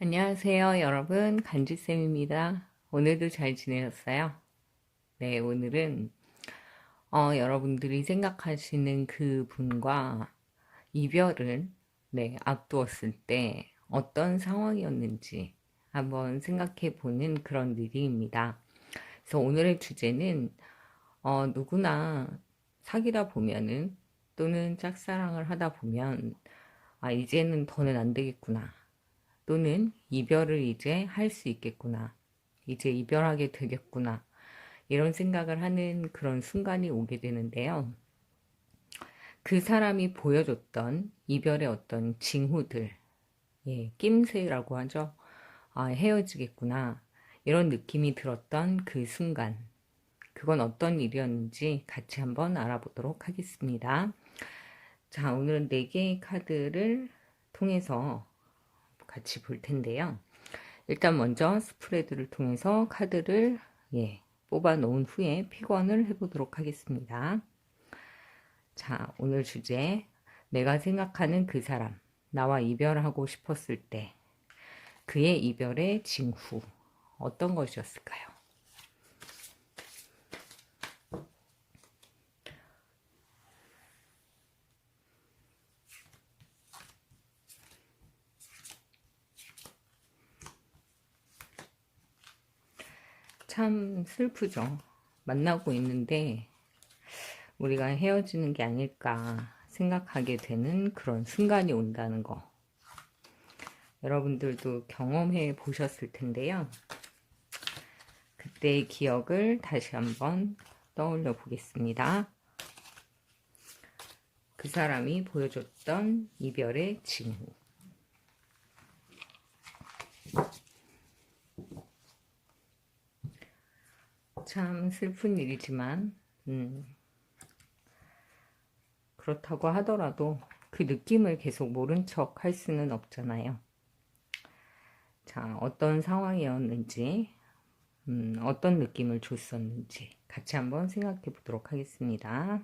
안녕하세요, 여러분. 간지쌤입니다. 오늘도 잘 지내셨어요? 네, 오늘은 여러분들이 생각하시는 그 분과 이별을 앞두었을 때 어떤 상황이었는지 한번 생각해 보는 그런 리딩입니다. 그래서 오늘의 주제는 누구나 사귀다 보면은 또는 짝사랑을 하다 보면 이제는 더는 안 되겠구나. 또는 이별을 이제 할 수 있겠구나. 이제 이별하게 되겠구나. 이런 생각을 하는 그런 순간이 오게 되는데요. 그 사람이 보여줬던 이별의 어떤 징후들, 낌새라고 하죠. 헤어지겠구나. 이런 느낌이 들었던 그 순간. 그건 어떤 일이었는지 같이 한번 알아보도록 하겠습니다. 자, 오늘은 4개의 카드를 통해서 같이 볼 텐데요. 일단 먼저 스프레드를 통해서 카드를 뽑아 놓은 후에 픽원을 해보도록 하겠습니다. 자, 오늘 주제, 내가 생각하는 그 사람, 나와 이별하고 싶었을 때 그의 이별의 징후, 어떤 것이었을까요? 참 슬프죠. 만나고 있는데 우리가 헤어지는 게 아닐까 생각하게 되는 그런 순간이 온다는 거. 여러분들도 경험해 보셨을 텐데요. 그때의 기억을 다시 한번 떠올려 보겠습니다. 그 사람이 보여줬던 이별의 징후. 참 슬픈 일이지만 그렇다고 하더라도 그 느낌을 계속 모른 척 할 수는 없잖아요. 자, 어떤 상황이었는지 어떤 느낌을 줬었는지 같이 한번 생각해 보도록 하겠습니다.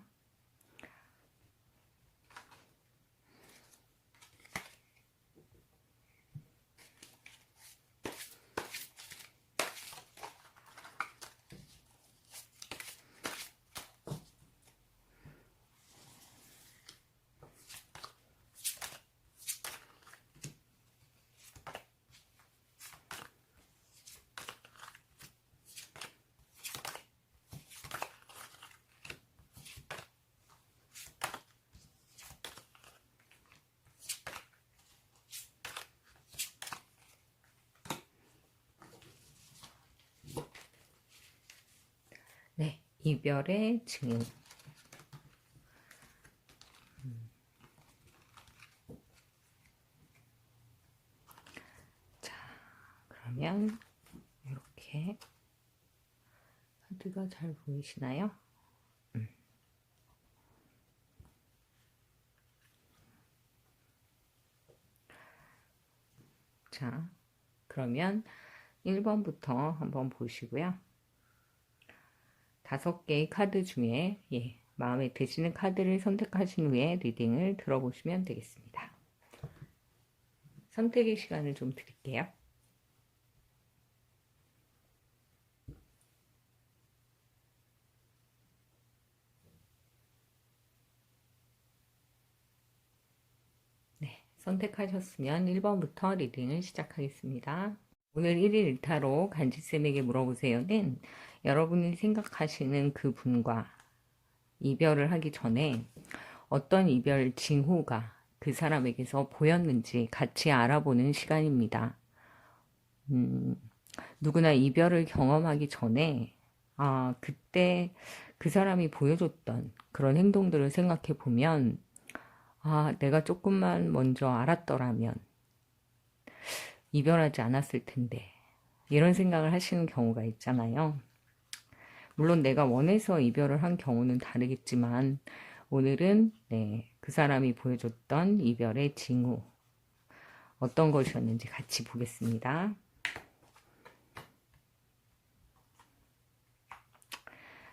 네, 이별의 징후. 자, 그러면 이렇게 카드가 잘 보이시나요? 자, 그러면 1번부터 한번 보시고요. 5개의 카드 중에 마음에 드시는 카드를 선택하신 후에 리딩을 들어보시면 되겠습니다. 선택의 시간을 좀 드릴게요. 네, 선택하셨으면 1번부터 리딩을 시작하겠습니다. 오늘 1일 1타로 간지쌤에게 물어보세요는 여러분이 생각하시는 그 분과 이별을 하기 전에 어떤 이별 징후가 그 사람에게서 보였는지 같이 알아보는 시간입니다. 누구나 이별을 경험하기 전에 그때 그 사람이 보여줬던 그런 행동들을 생각해 보면 내가 조금만 먼저 알았더라면 이별하지 않았을 텐데 이런 생각을 하시는 경우가 있잖아요. 물론 내가 원해서 이별을 한 경우는 다르겠지만 오늘은 그 사람이 보여줬던 이별의 징후 어떤 것이었는지 같이 보겠습니다.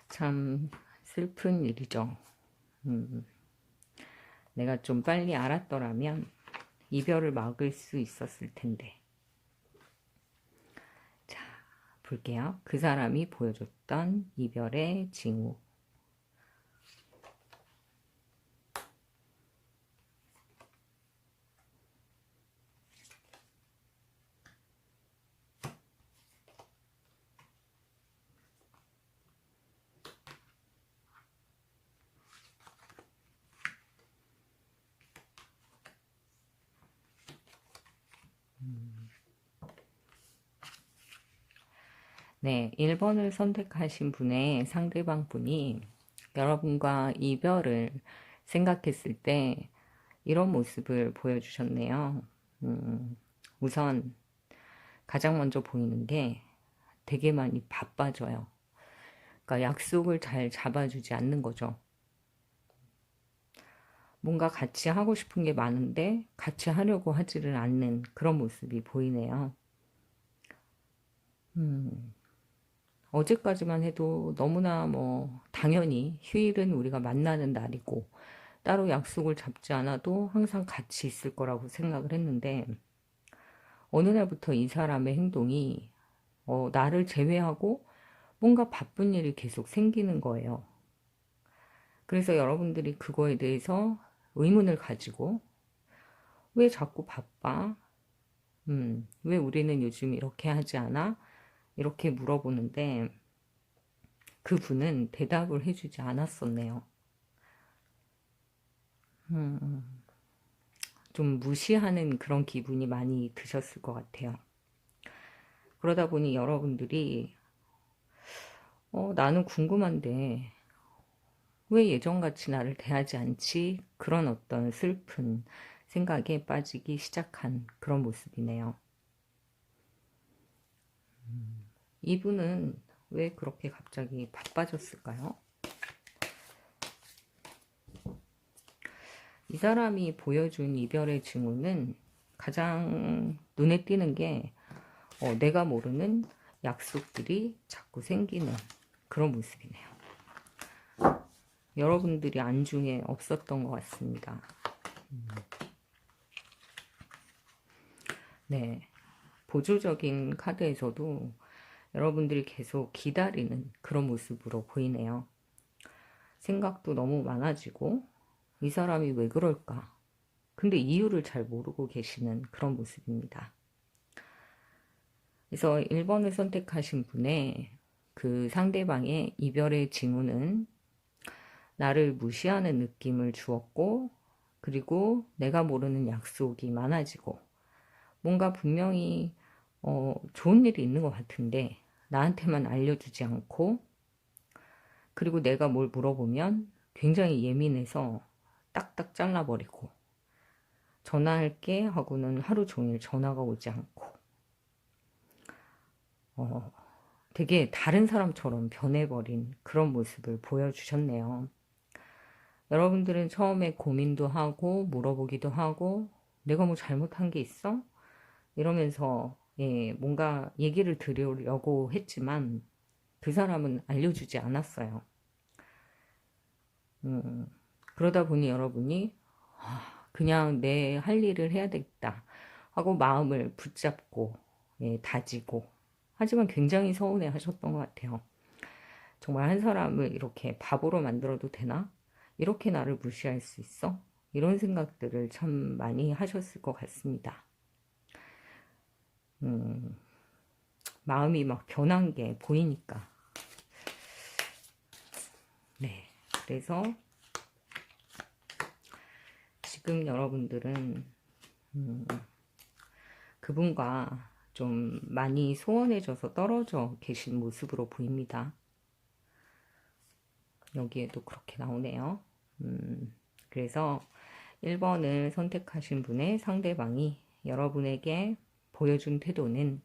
참 슬픈 일이죠. 내가 좀 빨리 알았더라면 이별을 막을 수 있었을 텐데 볼게요. 그 사람이 보여줬던 이별의 징후. 네, 1번을 선택하신 분의 상대방 분이 여러분과 이별을 생각했을 때 이런 모습을 보여주셨네요. 우선 가장 먼저 보이는 게 되게 많이 바빠져요. 그러니까 약속을 잘 잡아주지 않는 거죠. 뭔가 같이 하고 싶은 게 많은데 같이 하려고 하지를 않는 그런 모습이 보이네요. 어제까지만 해도 너무나 당연히 휴일은 우리가 만나는 날이고 따로 약속을 잡지 않아도 항상 같이 있을 거라고 생각을 했는데 어느 날부터 이 사람의 행동이 나를 제외하고 뭔가 바쁜 일이 계속 생기는 거예요. 그래서 여러분들이 그거에 대해서 의문을 가지고 왜 자꾸 바빠? 왜 우리는 요즘 이렇게 하지 않아? 이렇게 물어보는데 그분은 대답을 해주지 않았었네요. 좀 무시하는 그런 기분이 많이 드셨을 것 같아요. 그러다 보니 여러분들이 나는 궁금한데 왜 예전같이 나를 대하지 않지? 그런 어떤 슬픈 생각에 빠지기 시작한 그런 모습이네요. 이분은 왜 그렇게 갑자기 바빠졌을까요? 이 사람이 보여준 이별의 징후는 가장 눈에 띄는 게 내가 모르는 약속들이 자꾸 생기는 그런 모습이네요. 여러분들이 안중에 없었던 것 같습니다. 네, 보조적인 카드에서도 여러분들이 계속 기다리는 그런 모습으로 보이네요. 생각도 너무 많아지고 이 사람이 왜 그럴까? 근데 이유를 잘 모르고 계시는 그런 모습입니다. 그래서 1번을 선택하신 분의 그 상대방의 이별의 징후는 나를 무시하는 느낌을 주었고 그리고 내가 모르는 약속이 많아지고 뭔가 분명히 좋은 일이 있는 것 같은데 나한테만 알려주지 않고 그리고 내가 뭘 물어보면 굉장히 예민해서 딱딱 잘라버리고 전화할게 하고는 하루 종일 전화가 오지 않고 되게 다른 사람처럼 변해버린 그런 모습을 보여주셨네요. 여러분들은 처음에 고민도 하고 물어보기도 하고 내가 뭐 잘못한 게 있어? 이러면서 뭔가 얘기를 드리려고 했지만 그 사람은 알려주지 않았어요. 그러다 보니 여러분이 그냥 내 할 일을 해야 되겠다 하고 마음을 붙잡고 다지고 하지만 굉장히 서운해 하셨던 것 같아요. 정말 한 사람을 이렇게 바보로 만들어도 되나? 이렇게 나를 무시할 수 있어? 이런 생각들을 참 많이 하셨을 것 같습니다. 마음이 막 변한 게 보이니까. 네. 그래서 지금 여러분들은 그분과 좀 많이 소원해져서 떨어져 계신 모습으로 보입니다. 여기에도 그렇게 나오네요. 그래서 1번을 선택하신 분의 상대방이 여러분에게 보여준 태도는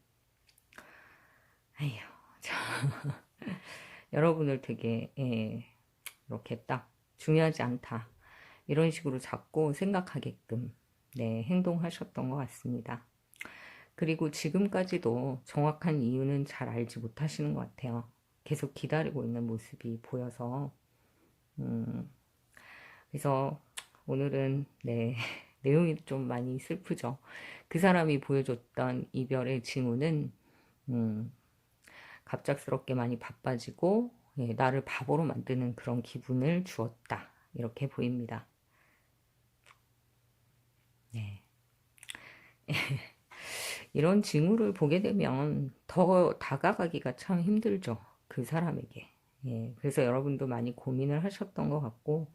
여러분을 되게 이렇게 딱 중요하지 않다 이런 식으로 자꾸 생각하게끔 행동하셨던 것 같습니다. 그리고 지금까지도 정확한 이유는 잘 알지 못하시는 것 같아요. 계속 기다리고 있는 모습이 보여서 그래서 오늘은 내용이 좀 많이 슬프죠. 그 사람이 보여줬던 이별의 징후는 갑작스럽게 많이 바빠지고 예, 나를 바보로 만드는 그런 기분을 주었다. 이렇게 보입니다. 네. 이런 징후를 보게 되면 더 다가가기가 참 힘들죠. 그 사람에게. 예, 그래서 여러분도 많이 고민을 하셨던 것 같고,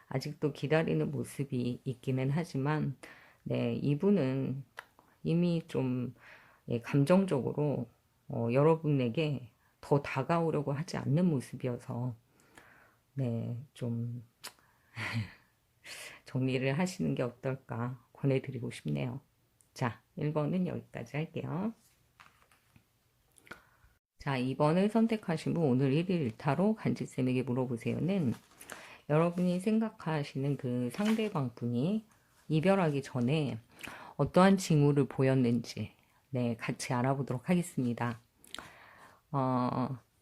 아직도 기다리는 모습이 있기는 하지만, 네, 이분은 이미 좀, 예, 감정적으로, 여러분에게 더 다가오려고 하지 않는 모습이어서, 네, 좀, 정리를 하시는 게 어떨까 권해드리고 싶네요. 자, 1번은 여기까지 할게요. 자, 2번을 선택하신 분 오늘 1일 1타로 간지쌤에게 물어보세요는 여러분이 생각하시는 그 상대방 분이 이별하기 전에 어떠한 징후를 보였는지 네, 같이 알아보도록 하겠습니다.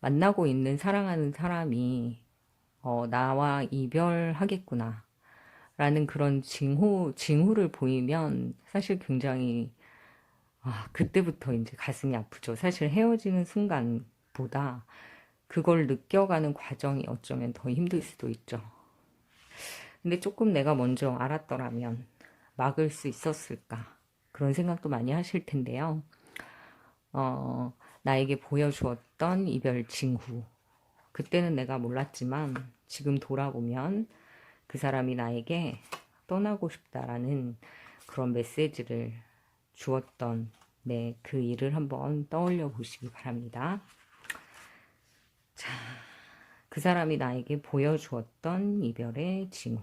만나고 있는 사랑하는 사람이 나와 이별하겠구나 라는 그런 징후를 보이면 사실 굉장히 그때부터 이제 가슴이 아프죠. 사실 헤어지는 순간보다 그걸 느껴가는 과정이 어쩌면 더 힘들 수도 있죠. 근데 조금 내가 먼저 알았더라면 막을 수 있었을까? 그런 생각도 많이 하실 텐데요. 나에게 보여주었던 이별 징후. 그때는 내가 몰랐지만 지금 돌아보면 그 사람이 나에게 떠나고 싶다라는 그런 메시지를 주었던 네, 그 일을 한번 떠올려 보시기 바랍니다. 자, 그 사람이 나에게 보여주었던 이별의 징후.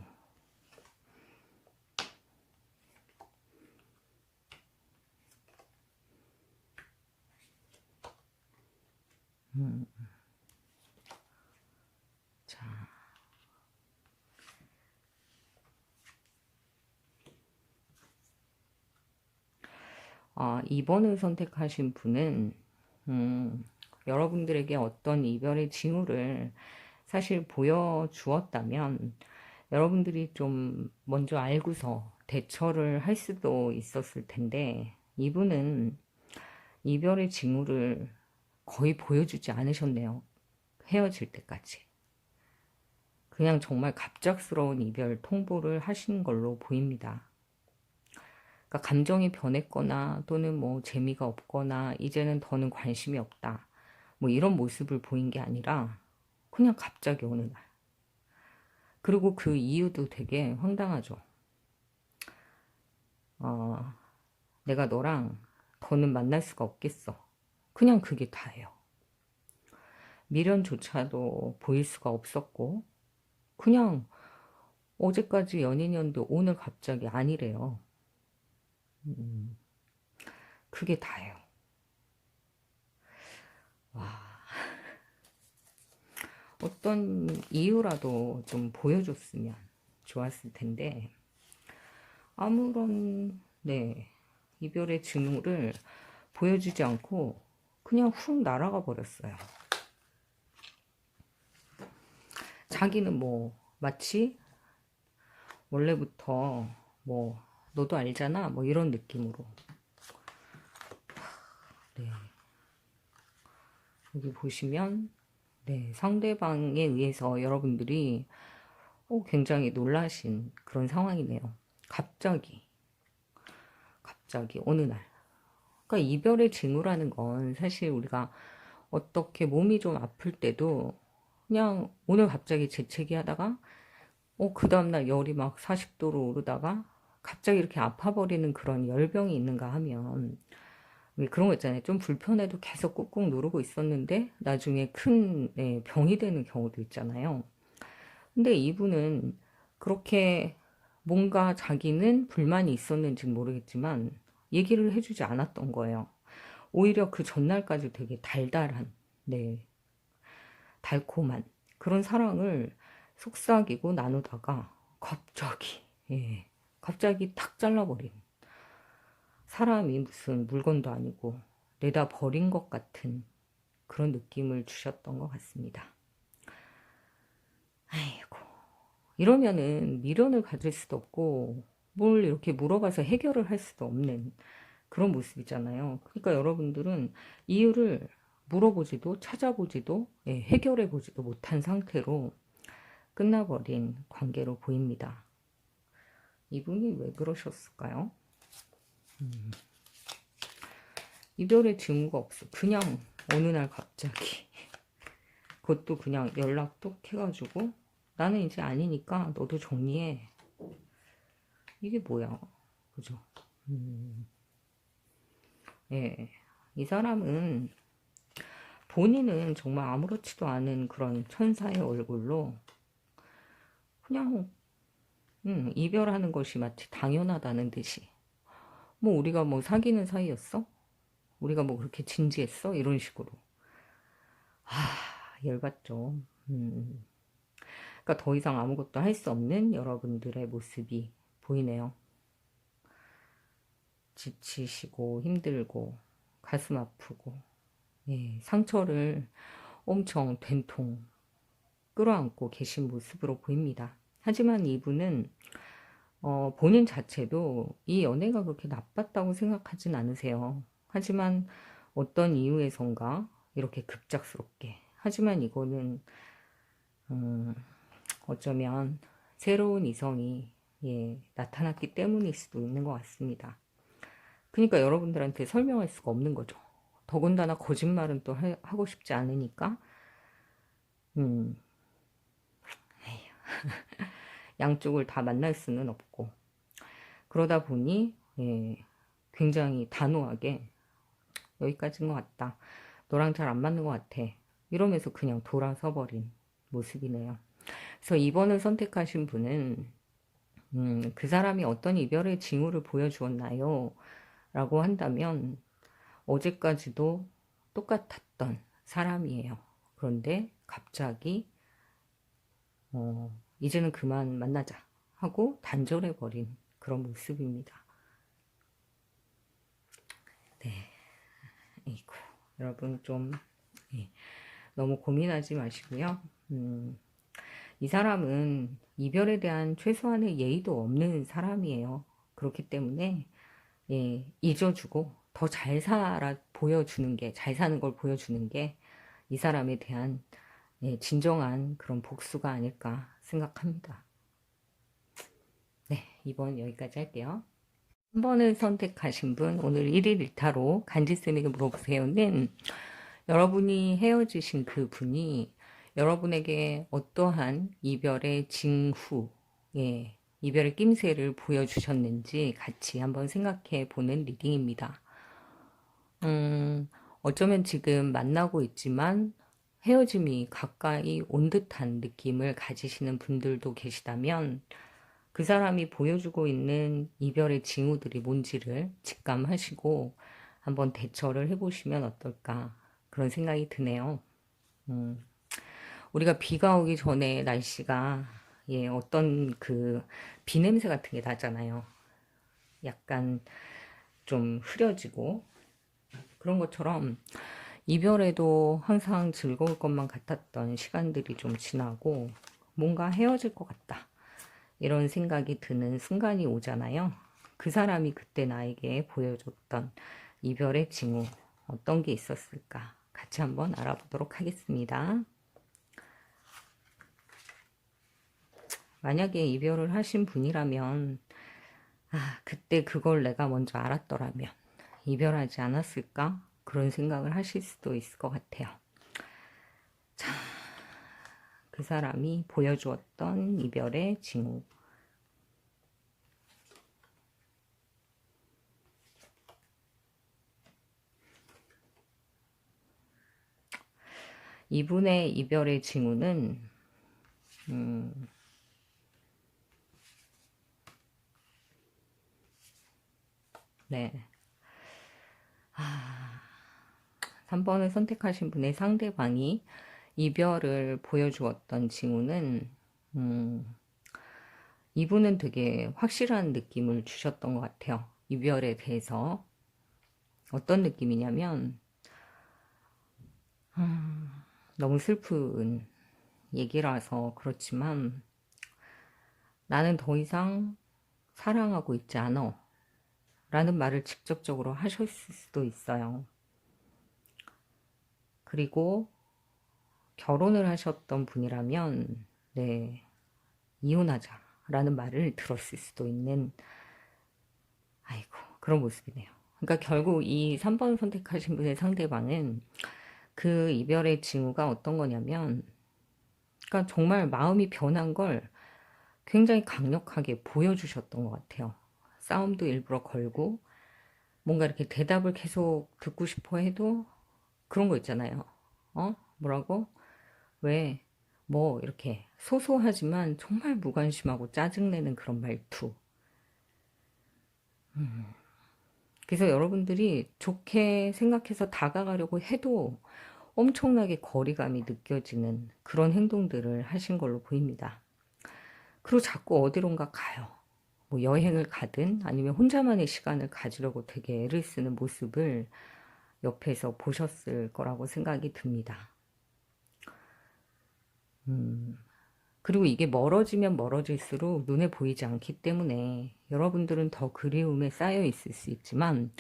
자, 2번을 선택하신 분은 여러분들에게 어떤 이별의 징후를 사실 보여주었다면 여러분들이 좀 먼저 알고서 대처를 할 수도 있었을 텐데 이분은 이별의 징후를 거의 보여주지 않으셨네요. 헤어질 때까지. 그냥 정말 갑작스러운 이별 통보를 하신 걸로 보입니다. 그러니까 감정이 변했거나 또는 뭐 재미가 없거나 이제는 더는 관심이 없다. 뭐 이런 모습을 보인 게 아니라 그냥 갑자기 어느 날. 그리고 그 이유도 되게 황당하죠. 내가 너랑 더는 만날 수가 없겠어. 그냥 그게 다예요. 미련조차도 보일 수가 없었고 그냥 어제까지 연인이었는데 오늘 갑자기 아니래요. 그게 다예요. 와, 어떤 이유라도 좀 보여줬으면 좋았을 텐데 아무런 네 이별의 징후를 보여주지 않고 그냥 훅 날아가 버렸어요. 자기는 뭐 마치 원래부터 뭐 너도 알잖아 뭐 이런 느낌으로 네. 여기 보시면 네, 상대방에 의해서 여러분들이 굉장히 놀라신 그런 상황이네요. 갑자기 어느 날. 그러니까 이별의 징후라는 건 사실 우리가 어떻게 몸이 좀 아플 때도 그냥 오늘 갑자기 재채기 하다가 그 다음날 열이 막 40도로 오르다가 갑자기 이렇게 아파버리는 그런 열병이 있는가 하면 왜 그런 거 있잖아요. 좀 불편해도 계속 꾹꾹 누르고 있었는데 나중에 큰 네, 병이 되는 경우도 있잖아요. 근데 이분은 그렇게 뭔가 자기는 불만이 있었는지는 모르겠지만 얘기를 해주지 않았던 거예요. 오히려 그 전날까지 되게 달달한, 네, 달콤한 그런 사랑을 속삭이고 나누다가 갑자기, 예, 갑자기 탁 잘라버린 사람이 무슨 물건도 아니고 내다 버린 것 같은 그런 느낌을 주셨던 것 같습니다. 아이고. 이러면은 미련을 가질 수도 없고 뭘 이렇게 물어봐서 해결을 할 수도 없는 그런 모습이잖아요. 그러니까 여러분들은 이유를 물어보지도 찾아보지도 해결해보지도 못한 상태로 끝나버린 관계로 보입니다. 이분이 왜 그러셨을까요? 이별의 징후가 없어. 그냥 어느 날 갑자기 그것도 그냥 연락 뚝 해가지고 나는 이제 아니니까 너도 정리해. 이게 뭐야? 그죠? 예. 이 사람은 본인은 정말 아무렇지도 않은 그런 천사의 얼굴로 그냥 이별하는 것이 마치 당연하다는 듯이 뭐 우리가 뭐 사귀는 사이였어? 우리가 뭐 그렇게 진지했어? 이런 식으로 열받죠. 그러니까 더 이상 아무것도 할 수 없는 여러분들의 모습이 보이네요. 지치시고 힘들고 가슴 아프고 상처를 엄청 된통 끌어안고 계신 모습으로 보입니다. 하지만 이분은 본인 자체도 이 연애가 그렇게 나빴다고 생각하진 않으세요. 하지만 어떤 이유에선가 이렇게 급작스럽게 하지만 이거는 어쩌면 새로운 이성이 나타났기 때문일 수도 있는 것 같습니다. 그러니까 여러분들한테 설명할 수가 없는 거죠. 더군다나 거짓말은 또 하고 싶지 않으니까 양쪽을 다 만날 수는 없고 그러다 보니 굉장히 단호하게 여기까지인 것 같다. 너랑 잘 안 맞는 것 같아. 이러면서 그냥 돌아서 버린 모습이네요. 그래서 2번을 선택하신 분은 그 사람이 어떤 이별의 징후를 보여주었나요? 라고 한다면 어제까지도 똑같았던 사람이에요. 그런데 갑자기 이제는 그만 만나자 하고 단절해버린 그런 모습입니다. 네, 이고 여러분 좀 너무 고민하지 마시고요. 이 사람은 이별에 대한 최소한의 예의도 없는 사람이에요. 그렇기 때문에 잊어주고 더 잘 살아 보여주는 게, 잘 사는 걸 보여주는 게 이 사람에 대한 진정한 그런 복수가 아닐까 생각합니다. 네, 이번 여기까지 할게요. 3번을 선택하신 분, 오늘 1일 1타로 간지쌤에게 물어보세요는 여러분이 헤어지신 그 분이 여러분에게 어떠한 이별의 징후, 이별의 낌새를 보여주셨는지 같이 한번 생각해 보는 리딩입니다. 어쩌면 지금 만나고 있지만 헤어짐이 가까이 온 듯한 느낌을 가지시는 분들도 계시다면 그 사람이 보여주고 있는 이별의 징후들이 뭔지를 직감하시고 한번 대처를 해보시면 어떨까 그런 생각이 드네요. 우리가 비가 오기 전에 날씨가 어떤 그 비냄새 같은 게 나잖아요. 약간 좀 흐려지고 그런 것처럼 이별에도 항상 즐거울 것만 같았던 시간들이 좀 지나고 뭔가 헤어질 것 같다. 이런 생각이 드는 순간이 오잖아요. 그 사람이 그때 나에게 보여줬던 이별의 징후 어떤 게 있었을까? 같이 한번 알아보도록 하겠습니다. 만약에 이별을 하신 분이라면 그때 그걸 내가 먼저 알았더라면 이별하지 않았을까? 그런 생각을 하실 수도 있을 것 같아요. 자, 그 사람이 보여주었던 이별의 징후. 이분의 이별의 징후는 네. 3번을 선택하신 분의 상대방이 이별을 보여주었던 징후는 이분은 되게 확실한 느낌을 주셨던 것 같아요. 이별에 대해서. 어떤 느낌이냐면 너무 슬픈 얘기라서 그렇지만 나는 더 이상 사랑하고 있지 않아 라는 말을 직접적으로 하셨을 수도 있어요. 그리고 결혼을 하셨던 분이라면 네, 이혼하자라는 말을 들었을 수도 있는 아이고 그런 모습이네요. 그러니까 결국 이 3번 선택하신 분의 상대방은 그 이별의 징후가 어떤 거냐면 그러니까 정말 마음이 변한 걸 굉장히 강력하게 보여주셨던 것 같아요. 싸움도 일부러 걸고 뭔가 이렇게 대답을 계속 듣고 싶어 해도 그런 거 있잖아요. 뭐라고? 왜? 뭐 이렇게 소소하지만 정말 무관심하고 짜증내는 그런 말투. 그래서 여러분들이 좋게 생각해서 다가가려고 해도 엄청나게 거리감이 느껴지는 그런 행동들을 하신 걸로 보입니다. 그리고 자꾸 어디론가 가요. 뭐 여행을 가든 아니면 혼자만의 시간을 가지려고 되게 애를 쓰는 모습을 옆에서 보셨을 거라고 생각이 듭니다. 그리고 이게 멀어지면 멀어질수록 눈에 보이지 않기 때문에 여러분들은 더 그리움에 쌓여 있을 수 있지만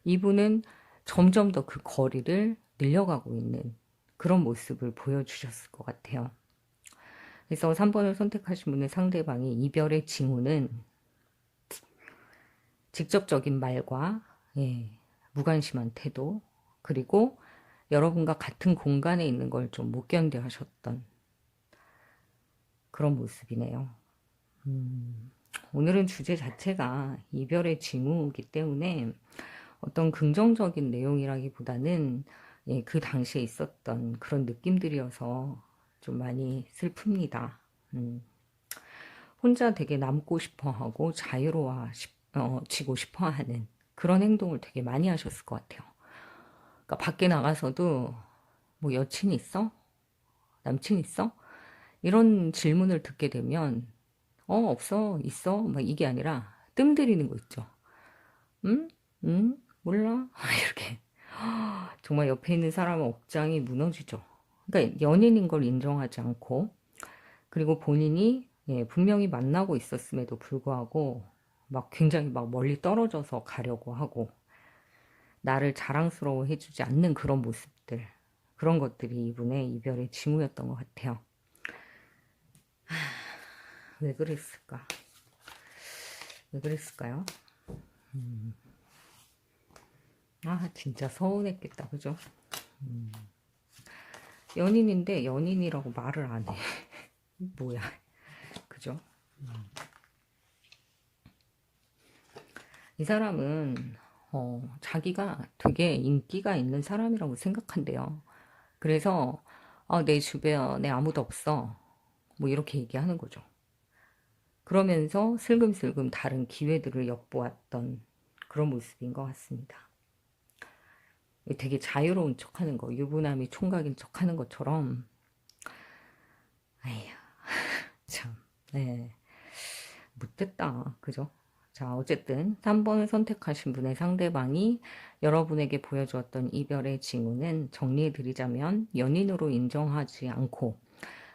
이분은 점점 더 그 거리를 늘려가고 있는 그런 모습을 보여주셨을 것 같아요. 그래서 3번을 선택하신 분의 상대방이 이별의 징후는 직접적인 말과 무관심한 태도 그리고 여러분과 같은 공간에 있는 걸 좀 못 견뎌 하셨던 그런 모습이네요. 오늘은 주제 자체가 이별의 징후이기 때문에 어떤 긍정적인 내용이라기보다는 그 당시에 있었던 그런 느낌들이어서 좀 많이 슬픕니다. 혼자 되게 남고 싶어하고 자유로워지고 싶어하는 그런 행동을 되게 많이 하셨을 것 같아요. 그러니까 밖에 나가서도 뭐 여친 있어? 남친 있어? 이런 질문을 듣게 되면 없어, 있어? 막 이게 아니라 뜸 들이는 거 있죠. 응? 응? 몰라? 이렇게 정말 옆에 있는 사람의 억장이 무너지죠. 그러니까 연인인 걸 인정하지 않고 그리고 본인이 분명히 만나고 있었음에도 불구하고 막 굉장히 막 멀리 떨어져서 가려고 하고 나를 자랑스러워 해주지 않는 그런 모습들 그런 것들이 이분의 이별의 징후였던 것 같아요. 왜 그랬을까? 왜 그랬을까요? 진짜 서운했겠다 그죠? 연인인데 연인이라고 말을 안 해. 뭐야 그죠? 이 사람은 자기가 되게 인기가 있는 사람이라고 생각한대요. 그래서 내 주변에 아무도 없어. 뭐 이렇게 얘기하는 거죠. 그러면서 슬금슬금 다른 기회들을 엿보았던 그런 모습인 것 같습니다. 되게 자유로운 척하는 거, 유부남이 총각인 척하는 것처럼 아휴 참 네. 못됐다 그죠? 자 어쨌든 3번을 선택하신 분의 상대방이 여러분에게 보여주었던 이별의 징후는 정리해드리자면 연인으로 인정하지 않고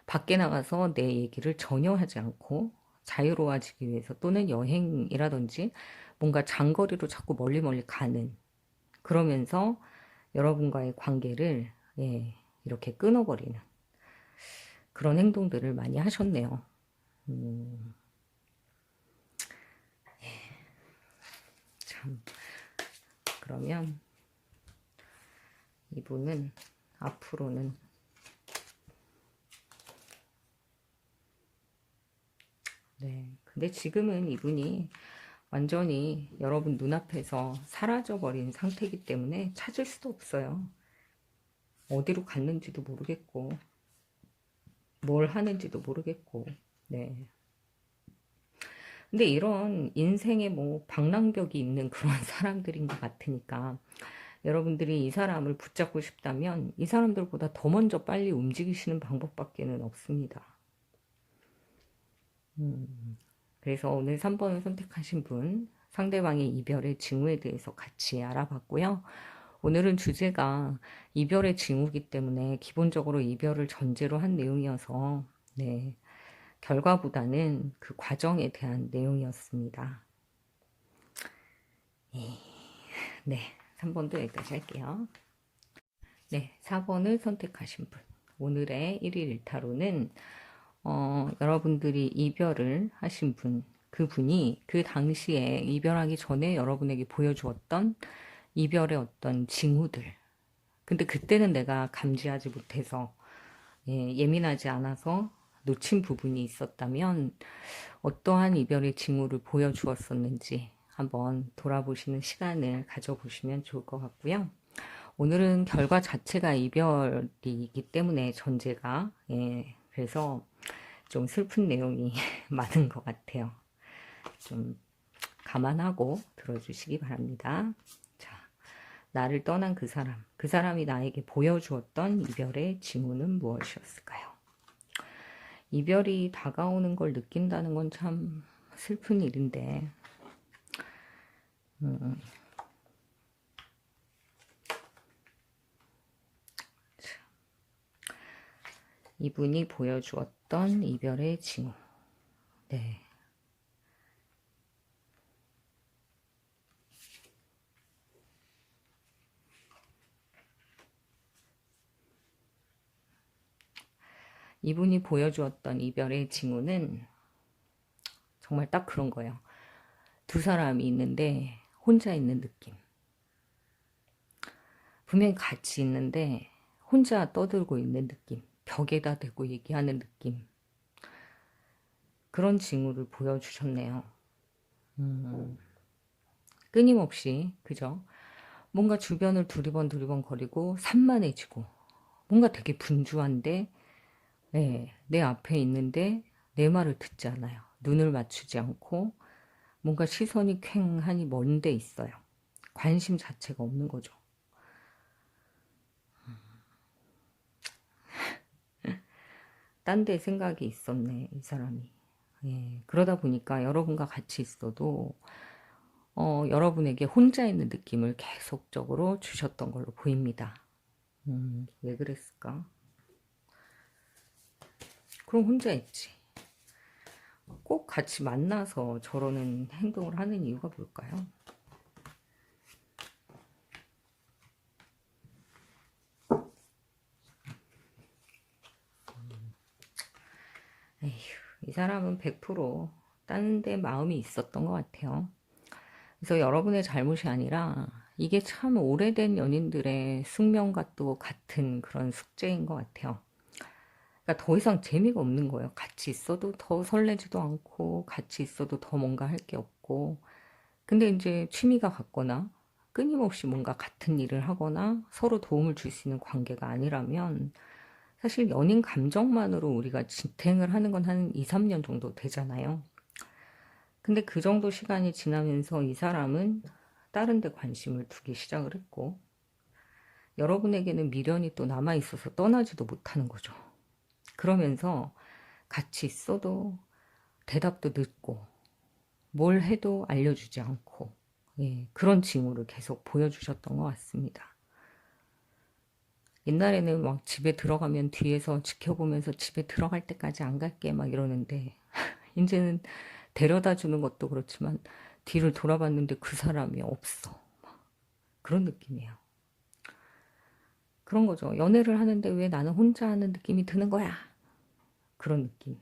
밖에 나가서 내 얘기를 전혀 하지 않고 자유로워지기 위해서 또는 여행이라든지 뭔가 장거리로 자꾸 멀리 가는 그러면서 여러분과의 관계를 이렇게 끊어버리는 그런 행동들을 많이 하셨네요. 참 그러면 이분은 앞으로는 근데 지금은 이분이 완전히 여러분 눈앞에서 사라져버린 상태이기 때문에 찾을 수도 없어요. 어디로 갔는지도 모르겠고 뭘 하는지도 모르겠고 네. 근데 이런 인생에 뭐 방랑벽이 있는 그런 사람들인 것 같으니까 여러분들이 이 사람을 붙잡고 싶다면 이 사람들보다 더 먼저 빨리 움직이시는 방법밖에는 없습니다. 그래서 오늘 3번을 선택하신 분 상대방의 이별의 징후에 대해서 같이 알아봤고요. 오늘은 주제가 이별의 징후이기 때문에 기본적으로 이별을 전제로 한 내용이어서 결과보다는 그 과정에 대한 내용이었습니다. 네, 3번도 여기까지 할게요. 네, 4번을 선택하신 분. 오늘의 1일 일타로는 여러분들이 이별을 하신 분, 그분이 그 당시에 이별하기 전에 여러분에게 보여주었던 이별의 어떤 징후들. 근데 그때는 내가 감지하지 못해서 예민하지 않아서 놓친 부분이 있었다면 어떠한 이별의 징후를 보여주었었는지 한번 돌아보시는 시간을 가져보시면 좋을 것 같고요. 오늘은 결과 자체가 이별이기 때문에 전제가 그래서 좀 슬픈 내용이 많은 것 같아요. 좀 감안하고 들어주시기 바랍니다. 자, 나를 떠난 그 사람이 나에게 보여주었던 이별의 징후는 무엇이었을까요? 이별이 다가오는 걸 느낀다는 건 참 슬픈 일인데 이분이 보여주었던 이별의 징후. 네. 이분이 보여주었던 이별의 징후는 정말 딱 그런 거예요. 두 사람이 있는데 혼자 있는 느낌. 분명히 같이 있는데 혼자 떠들고 있는 느낌. 벽에다 대고 얘기하는 느낌. 그런 징후를 보여주셨네요. 끊임없이, 그죠? 뭔가 주변을 두리번 거리고 산만해지고 뭔가 되게 분주한데 내 앞에 있는데 내 말을 듣지 않아요. 눈을 맞추지 않고 뭔가 시선이 퀭하니 먼 데 있어요. 관심 자체가 없는 거죠. 딴 데 생각이 있었네, 이 사람이. 그러다 보니까 여러분과 같이 있어도 여러분에게 혼자 있는 느낌을 계속적으로 주셨던 걸로 보입니다. 왜 그랬을까? 그럼 혼자 있지. 꼭 같이 만나서 저러는 행동을 하는 이유가 뭘까요? 에휴, 이 사람은 100% 딴 데 마음이 있었던 것 같아요. 그래서 여러분의 잘못이 아니라 이게 참 오래된 연인들의 숙명과 또 같은 그런 숙제인 것 같아요. 그러니까 더 이상 재미가 없는 거예요. 같이 있어도 더 설레지도 않고 같이 있어도 더 뭔가 할 게 없고 근데 이제 취미가 같거나 끊임없이 뭔가 같은 일을 하거나 서로 도움을 줄 수 있는 관계가 아니라면 사실 연인 감정만으로 우리가 지탱을 하는 건 한 2, 3년 정도 되잖아요. 근데 그 정도 시간이 지나면서 이 사람은 다른 데 관심을 두기 시작을 했고 여러분에게는 미련이 또 남아있어서 떠나지도 못하는 거죠. 그러면서 같이 있어도 대답도 늦고 뭘 해도 알려주지 않고 그런 징후를 계속 보여주셨던 것 같습니다. 옛날에는 막 집에 들어가면 뒤에서 지켜보면서 집에 들어갈 때까지 안 갈게 막 이러는데 이제는 데려다 주는 것도 그렇지만 뒤를 돌아봤는데 그 사람이 없어. 그런 느낌이에요. 그런 거죠. 연애를 하는데 왜 나는 혼자 하는 느낌이 드는 거야? 그런 느낌.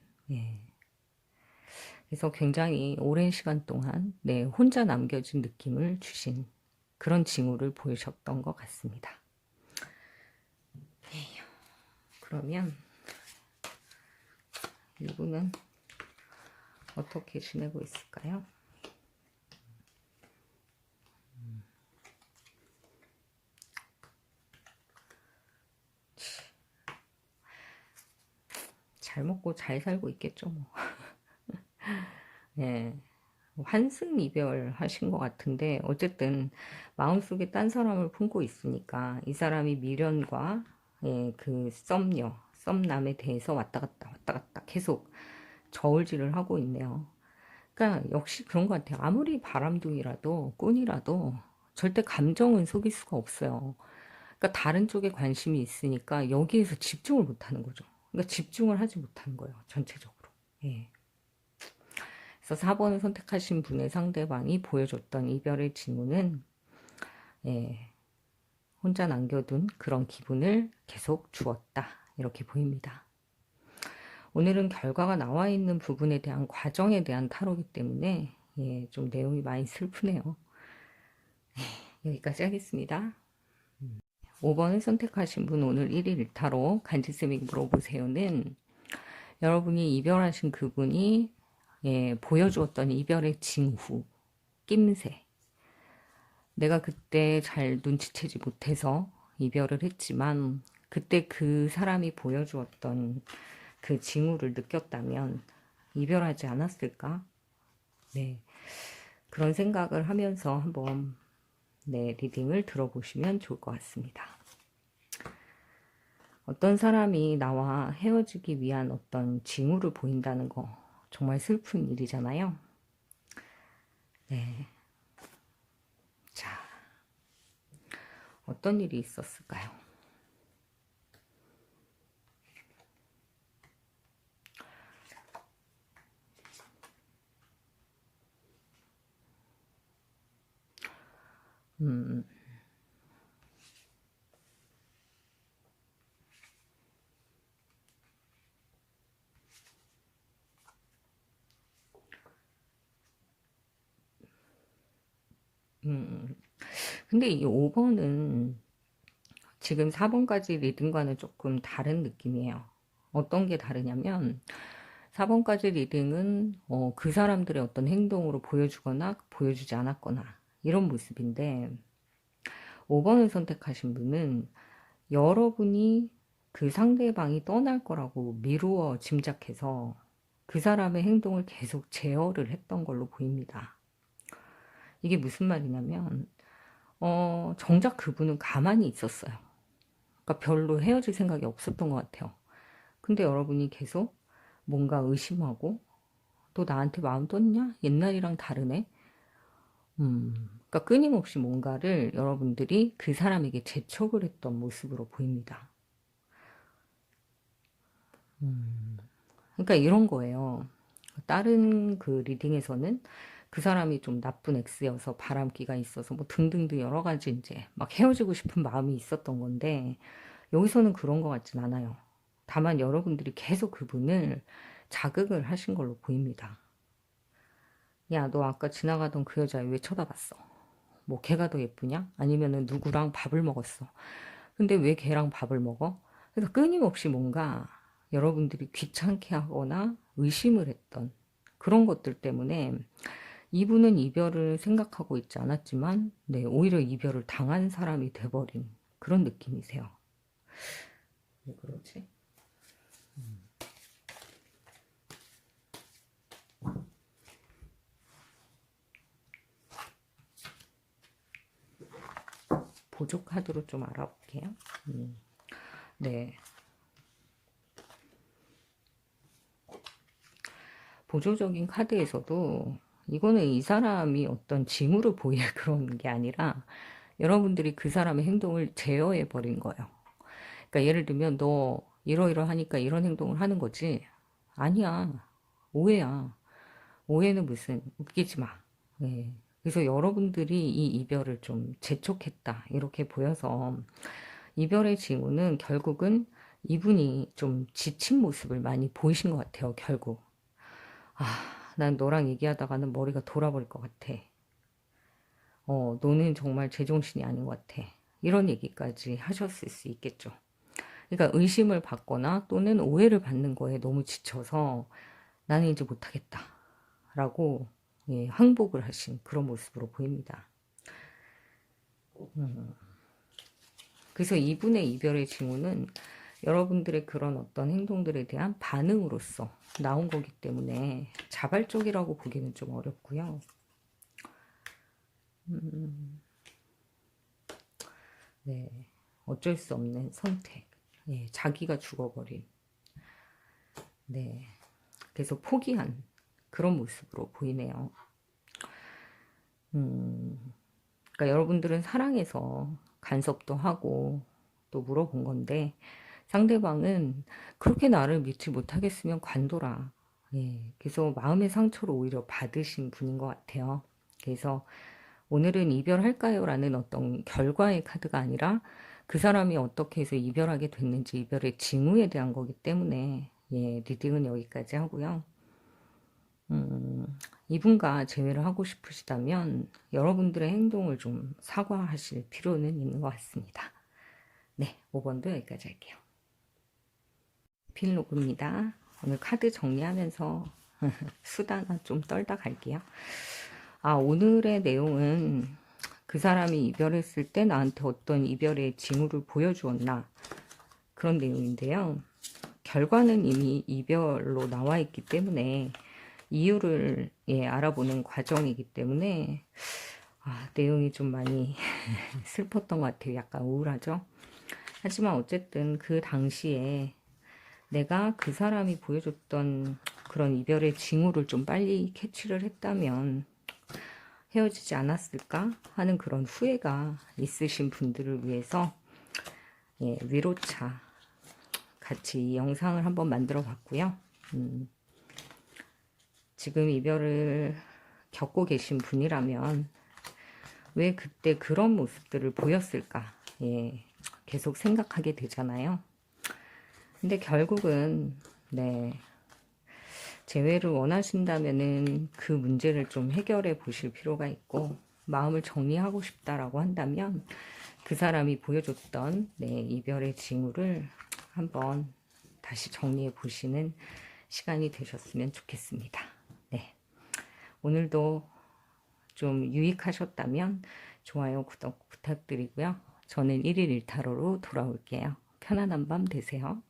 그래서 굉장히 오랜 시간 동안 혼자 남겨진 느낌을 주신 그런 징후를 보이셨던 것 같습니다. 그러면 이분은 어떻게 지내고 있을까요? 잘 먹고 잘 살고 있겠죠, 뭐. 예. 환승 이별 하신 것 같은데 어쨌든 마음속에 딴 사람을 품고 있으니까 이 사람이 미련과 그 썸남에 대해서 왔다 갔다 계속 저울질을 하고 있네요. 그러니까 역시 그런 것 같아요. 아무리 바람둥이라도 꾼이라도 절대 감정은 속일 수가 없어요. 그러니까 다른 쪽에 관심이 있으니까 여기에서 집중을 못하는 거죠. 그러니까 집중을 하지 못하는 거예요. 전체적으로. 예. 그래서 4번을 선택하신 분의 상대방이 보여줬던 이별의 징후는 혼자 남겨둔 그런 기분을 계속 주었다. 이렇게 보입니다. 오늘은 결과가 나와 있는 부분에 대한 과정에 대한 타로이기 때문에 좀 내용이 많이 슬프네요. 여기까지 하겠습니다. 5번을 선택하신 분 오늘 1일 일타로 간지쌤이 물어보세요는 여러분이 이별하신 그분이 보여주었던 이별의 징후, 낌새. 내가 그때 잘 눈치채지 못해서 이별을 했지만 그때 그 사람이 보여주었던 그 징후를 느꼈다면 이별하지 않았을까? 네, 그런 생각을 하면서 한번 리딩을 들어보시면 좋을 것 같습니다. 어떤 사람이 나와 헤어지기 위한 어떤 징후를 보인다는 거 정말 슬픈 일이잖아요. 네. 자, 어떤 일이 있었을까요? 음, 근데 이 5번은 지금 4번까지 리딩과는 조금 다른 느낌이에요. 어떤 게 다르냐면 4번까지 리딩은 그 사람들의 어떤 행동으로 보여주거나 보여주지 않았거나 이런 모습인데 5번을 선택하신 분은 여러분이 그 상대방이 떠날 거라고 미루어 짐작해서 그 사람의 행동을 계속 제어를 했던 걸로 보입니다. 이게 무슨 말이냐면 정작 그분은 가만히 있었어요. 그러니까 별로 헤어질 생각이 없었던 것 같아요. 근데 여러분이 계속 뭔가 의심하고 너 나한테 마음 떴냐? 옛날이랑 다르네? 그러니까 끊임없이 뭔가를 여러분들이 그 사람에게 재촉을 했던 모습으로 보입니다. 그러니까 이런 거예요. 다른 그 리딩에서는 그 사람이 좀 나쁜 X여서 바람기가 있어서 뭐 등등등 여러 가지 이제 막 헤어지고 싶은 마음이 있었던 건데 여기서는 그런 것 같진 않아요. 다만 여러분들이 계속 그분을 자극을 하신 걸로 보입니다. 야, 너 아까 지나가던 그 여자 왜 쳐다봤어? 뭐 걔가 더 예쁘냐? 아니면은 누구랑 밥을 먹었어? 근데 왜 걔랑 밥을 먹어? 그래서 끊임없이 뭔가 여러분들이 귀찮게 하거나 의심을 했던 그런 것들 때문에 이분은 이별을 생각하고 있지 않았지만 오히려 이별을 당한 사람이 돼버린 그런 느낌이세요. 왜 그러지? 보조 카드로 좀 알아볼게요. 네. 보조적인 카드에서도 이거는 이 사람이 어떤 징후를 보일 그런 게 아니라 여러분들이 그 사람의 행동을 제어해 버린 거예요. 그러니까 예를 들면 너 이러이러하니까 이런 행동을 하는 거지. 아니야. 오해야. 오해는 무슨 웃기지 마. 네. 그래서 여러분들이 이 이별을 좀 재촉했다 이렇게 보여서 이별의 징후는 결국은 이분이 좀 지친 모습을 많이 보이신 것 같아요. 결국 난 너랑 얘기하다가는 머리가 돌아버릴 것 같아. 너는 정말 제정신이 아닌 것 같아. 이런 얘기까지 하셨을 수 있겠죠. 그러니까 의심을 받거나 또는 오해를 받는 거에 너무 지쳐서 나는 이제 못하겠다. 라고 항복을 하신 그런 모습으로 보입니다. 그래서 이분의 이별의 징후는 여러분들의 그런 어떤 행동들에 대한 반응으로서 나온 거기 때문에 자발적이라고 보기는 좀 어렵고요. 네, 어쩔 수 없는 선택. 자기가 죽어버린. 네, 그래서 포기한 그런 모습으로 보이네요. 그러니까 여러분들은 사랑해서 간섭도 하고 또 물어본 건데 상대방은 그렇게 나를 믿지 못하겠으면 관둬라. 그래서 마음의 상처를 오히려 받으신 분인 것 같아요. 그래서 오늘은 이별할까요? 라는 어떤 결과의 카드가 아니라 그 사람이 어떻게 해서 이별하게 됐는지 이별의 징후에 대한 거기 때문에 예, 리딩은 여기까지 하고요. 이분과 재회를 하고 싶으시다면 여러분들의 행동을 좀 사과하실 필요는 있는 것 같습니다. 네, 5번도 여기까지 할게요. 필로그입니다. 오늘 카드 정리하면서 수다나 좀 떨다 갈게요. 오늘의 내용은 그 사람이 이별했을 때 나한테 어떤 이별의 징후를 보여주었나 그런 내용인데요. 결과는 이미 이별로 나와 있기 때문에 이유를 알아보는 과정이기 때문에 내용이 좀 많이 슬펐던 것 같아요. 약간 우울하죠. 하지만 어쨌든 그 당시에 내가 그 사람이 보여줬던 그런 이별의 징후를 좀 빨리 캐치를 했다면 헤어지지 않았을까 하는 그런 후회가 있으신 분들을 위해서 위로차 같이 이 영상을 한번 만들어 봤고요. 지금 이별을 겪고 계신 분이라면 왜 그때 그런 모습들을 보였을까 계속 생각하게 되잖아요. 근데 결국은 재회를 원하신다면은 그 문제를 좀 해결해 보실 필요가 있고, 마음을 정리하고 싶다라고 한다면 그 사람이 보여줬던 이별의 징후를 한번 다시 정리해 보시는 시간이 되셨으면 좋겠습니다. 네, 오늘도 좀 유익하셨다면 좋아요, 구독 부탁드리고요. 저는 1일 1타로로 돌아올게요. 편안한 밤 되세요.